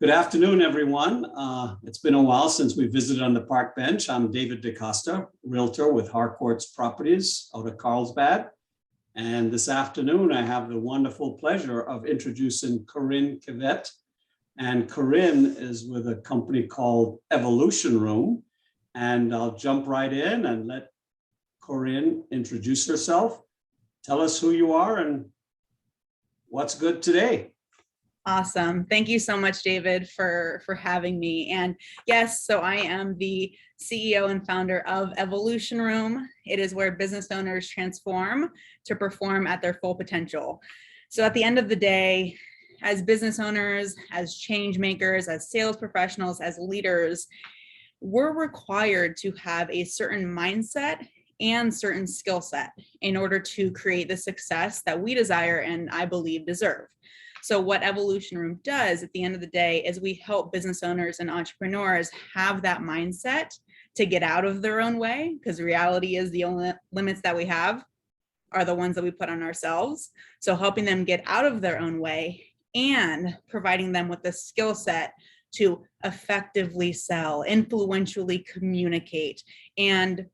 Good afternoon, everyone. It's been a while since we visited on the Parkbench. I'm David Dacosta, realtor with Harcourt's Properties out of Carlsbad. And this afternoon, I have the wonderful pleasure of introducing Corryn Kivett. And Corryn is with a company called Evolution Room. And I'll jump right in and let Corryn introduce herself. Tell us who you are and what's good today. Awesome. Thank you so much, David, for having me. And yes, so I am the CEO and founder of Evolution Room. It is where business owners transform to perform at their full potential. So at the end of the day, as business owners, as change makers, as sales professionals, as leaders, we're required to have a certain mindset and certain skill set in order to create the success that we desire and I believe deserve. So what Evolution Room does at the end of the day is we help business owners and entrepreneurs have that mindset to get out of their own way, because the reality is the only limits that we have are the ones that we put on ourselves. So helping them get out of their own way and providing them with the skill set to effectively sell, influentially communicate, and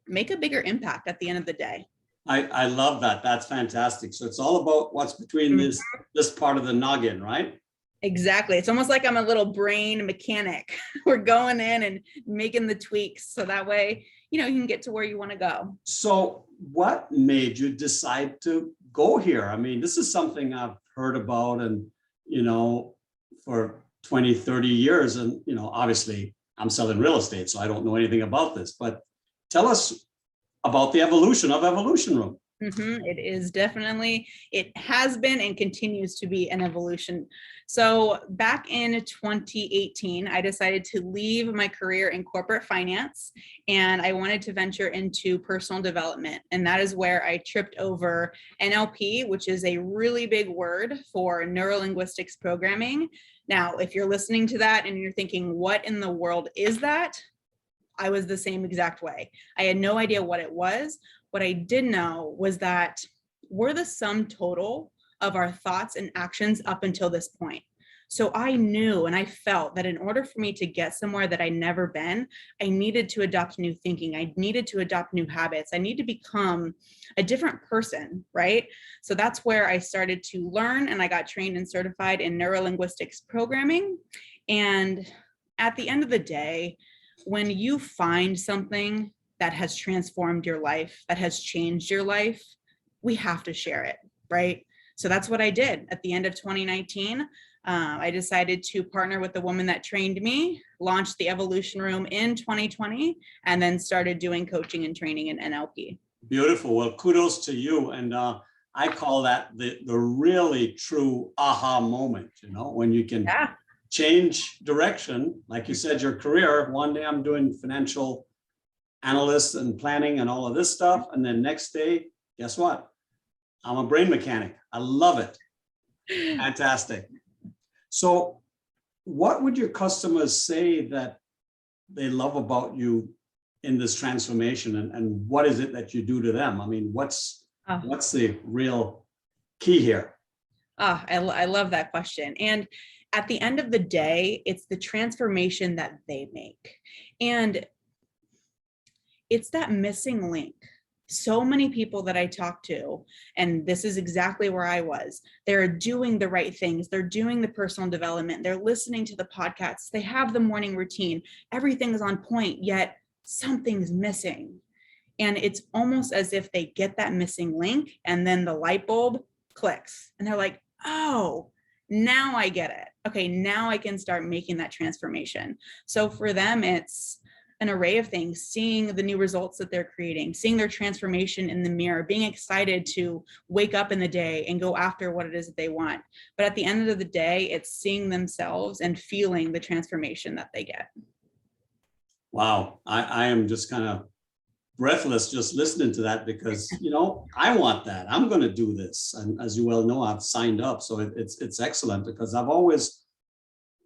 make a bigger impact at the end of the day. I love that. That's fantastic. So it's all about what's between this part of the noggin, right? Exactly. It's almost like I'm a little brain mechanic. We're going in and making the tweaks so that way, you can get to where you want to go. So what made you decide to go here? I mean, this is something I've heard about and, for 20, 30 years. And, obviously I'm selling real estate, so I don't know anything about this, but tell us about the evolution of Evolution Room. It has been and continues to be an evolution. So back in 2018, I decided to leave my career in corporate finance and I wanted to venture into personal development. And that is where I tripped over NLP, which is a really big word for neuro-linguistics programming. Now, if you're listening to that and you're thinking, what in the world is that? I was the same exact way. I had no idea what it was. What I did know was that we're the sum total of our thoughts and actions up until this point. So I knew and I felt that in order for me to get somewhere that I'd never been, I needed to adopt new thinking. I needed to adopt new habits. I need to become a different person, right? So that's where I started to learn and I got trained and certified in neuro-linguistics programming. And at the end of the day, when you find something that has transformed your life, that has changed your life, we have to share it, right? So that's what I did. At the end of 2019, I decided to partner with the woman that trained me, launched the Evolution Room in 2020, and then started doing coaching and training in NLP. Beautiful. Well, kudos to you. And I call that the really true aha moment, when you can change direction. Like you said, your career, one day I'm doing financial analyst and planning and all of this stuff. And then next day, guess what? I'm a brain mechanic. I love it. Fantastic. So what would your customers say that they love about you in this transformation? And what is it that you do to them? I mean, what's the real key here? I love that question. And at the end of the day, it's the transformation that they make. And it's that missing link. So many people that I talk to, and this is exactly where I was, they're doing the right things. They're doing the personal development. They're listening to the podcasts. They have the morning routine. Everything is on point, yet something's missing. And it's almost as if they get that missing link and then the light bulb clicks and they're like, oh, now I get it. Okay, now I can start making that transformation. So for them, it's an array of things, seeing the new results that they're creating, seeing their transformation in the mirror, being excited to wake up in the day and go after what it is that they want. But at the end of the day, it's seeing themselves and feeling the transformation that they get. Wow, I am just kind of breathless just listening to that because, I want that. I'm going to do this. And as you well know, I've signed up. So it's excellent because I've always,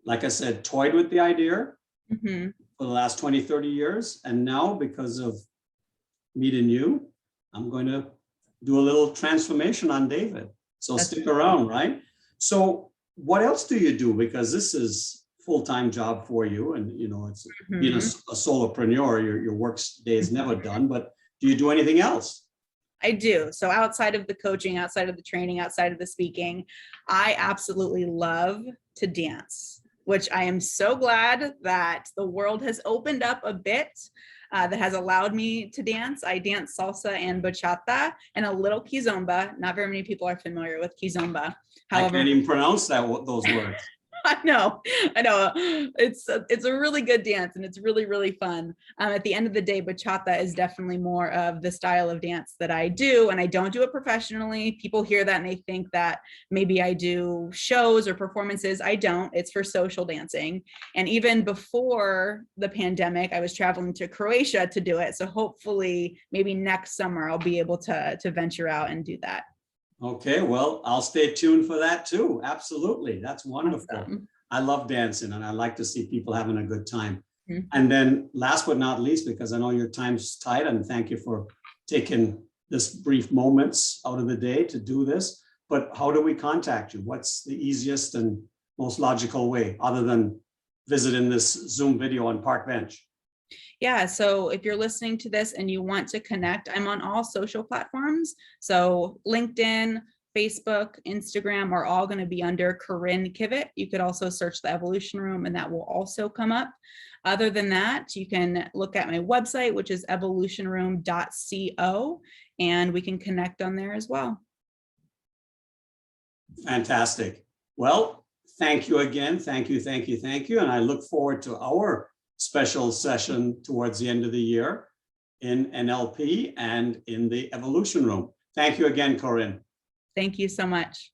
like I said, toyed with the idea for the last 20, 30 years. And now because of meeting you, I'm going to do a little transformation on David. So stick around, right? So what else do you do? Because this is full-time job for you, and it's being a solopreneur, your work day is never done, but do you do anything else? I do. So outside of the coaching, outside of the training, outside of the speaking, I absolutely love to dance, which I am so glad that the world has opened up a bit, that has allowed me to dance. I dance salsa and bachata and a little kizomba. Not very many people are familiar with kizomba. I However, can't even pronounce those words. I know. It's a really good dance, and it's really, really fun. At the end of the day, bachata is definitely more of the style of dance that I do, and I don't do it professionally. People hear that and they think that maybe I do shows or performances. I don't. It's for social dancing. And even before the pandemic, I was traveling to Croatia to do it. So hopefully maybe next summer I'll be able to venture out and do that. Okay, well, I'll stay tuned for that too. Absolutely. That's wonderful. Awesome. I love dancing, and I like to see people having a good time. Mhm. And then last but not least, because I know your time's tight, and thank you for taking this brief moments out of the day to do this, but how do we contact you? What's the easiest and most logical way, other than visiting this Zoom video on Parkbench? Yeah, so if you're listening to this and you want to connect, I'm on all social platforms. So LinkedIn, Facebook, Instagram are all going to be under Corryn Kivett. You could also search the Evolution Room and that will also come up. Other than that, you can look at my website, which is evolutionroom.co, and we can connect on there as well. Fantastic. Well, thank you again. Thank you, thank you, thank you. And I look forward to our special session towards the end of the year in NLP and in the Evolution Room. Thank you again, Corryn. Thank you so much.